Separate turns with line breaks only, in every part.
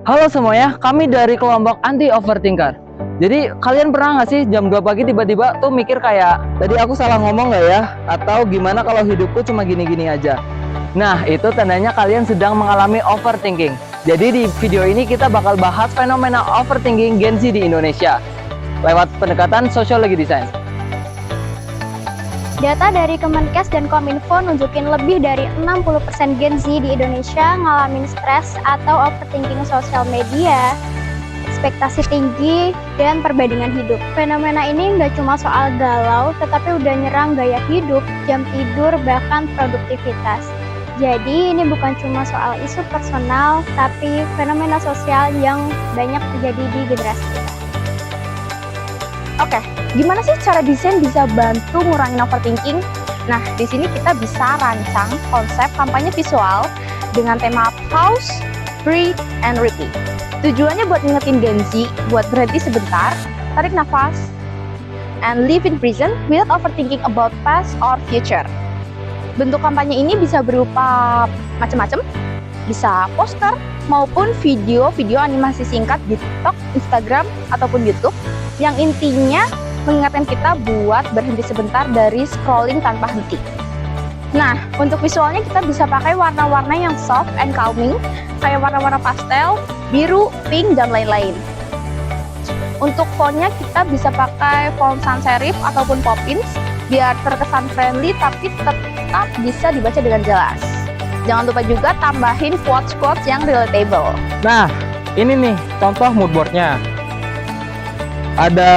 Halo semuanya, kami dari kelompok anti overthinker. Jadi kalian pernah nggak sih jam 2 pagi tiba-tiba tuh mikir kayak, tadi aku salah ngomong nggak ya? Atau gimana kalau hidupku cuma gini-gini aja? Nah, itu tandanya kalian sedang mengalami overthinking. Jadi di video ini kita bakal bahas fenomena overthinking Gen Z di Indonesia lewat pendekatan sosiologi desain.
Data dari Kemenkes dan Kominfo nunjukin lebih dari 60% Gen Z di Indonesia ngalamin stres atau overthinking sosial media, ekspektasi tinggi, dan perbandingan hidup. Fenomena ini nggak cuma soal galau, tetapi udah nyerang gaya hidup, jam tidur, bahkan produktivitas. Jadi ini bukan cuma soal isu personal, tapi fenomena sosial yang banyak terjadi di generasi kita.
Oke, gimana sih cara desain bisa bantu ngurangin overthinking? Nah, di sini kita bisa rancang konsep kampanye visual dengan tema pause, breathe, and repeat. Tujuannya buat ngingetin Gen Z buat berhenti sebentar, tarik nafas, and live in present without overthinking about past or future. Bentuk kampanye ini bisa berupa macam-macam, bisa poster maupun video-video animasi singkat di TikTok, Instagram, ataupun YouTube, yang intinya mengingatkan kita buat berhenti sebentar dari scrolling tanpa henti. Nah, untuk visualnya kita bisa pakai warna-warna yang soft and calming, kayak warna-warna pastel, biru, pink, dan lain-lain. Untuk fontnya kita bisa pakai font sans serif ataupun Poppins, biar terkesan friendly tapi tetap bisa dibaca dengan jelas. Jangan lupa juga tambahin quotes-quotes yang relatable.
Nah, ini nih contoh moodboardnya. Ada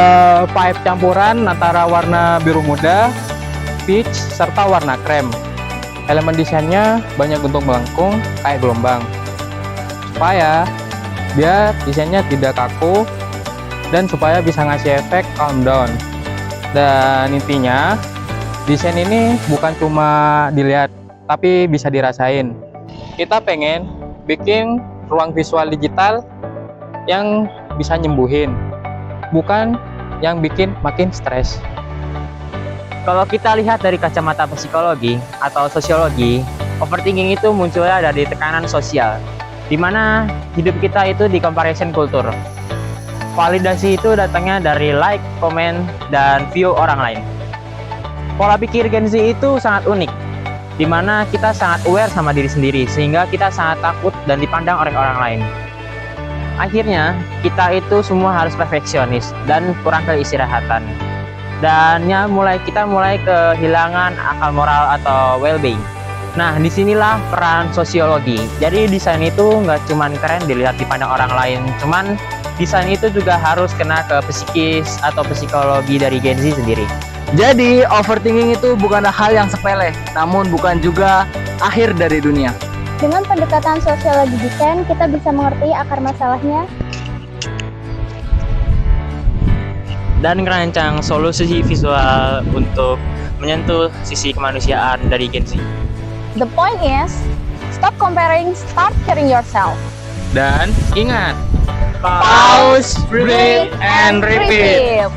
5 campuran antara warna biru muda, peach, serta warna krem. Elemen desainnya banyak bentuk melengkung kayak gelombang. Supaya biar desainnya tidak kaku dan supaya bisa ngasih efek calm down. Dan intinya, desain ini bukan cuma dilihat, tapi bisa dirasain. Kita pengen bikin ruang visual digital yang bisa nyembuhin, bukan yang bikin makin stres.
Kalau kita lihat dari kacamata psikologi atau sosiologi, overthinking itu munculnya dari tekanan sosial, di mana hidup kita itu di comparison culture. Validasi itu datangnya dari like, komen, dan view orang lain. Pola pikir Gen Z itu sangat unik, di mana kita sangat aware sama diri sendiri, sehingga kita sangat takut dan dipandang oleh orang lain. Akhirnya, kita itu semua harus perfeksionis dan kurang keistirahatan. Dan ya, kita mulai kehilangan akal moral atau well-being. Nah, disinilah peran sosiologi. Jadi desain itu nggak cuman keren dilihat dipandang orang lain, cuman desain itu juga harus kena ke psikis atau psikologi dari Gen Z sendiri. Jadi, overthinking itu bukanlah hal yang sepele, namun bukan juga akhir dari dunia.
Dengan pendekatan sosiologi desain, kita bisa mengerti akar masalahnya
Dan merancang solusi visual untuk menyentuh sisi kemanusiaan dari Gen Z.
The point is, stop comparing, start caring yourself.
Dan ingat,
Pause, breathe, and repeat.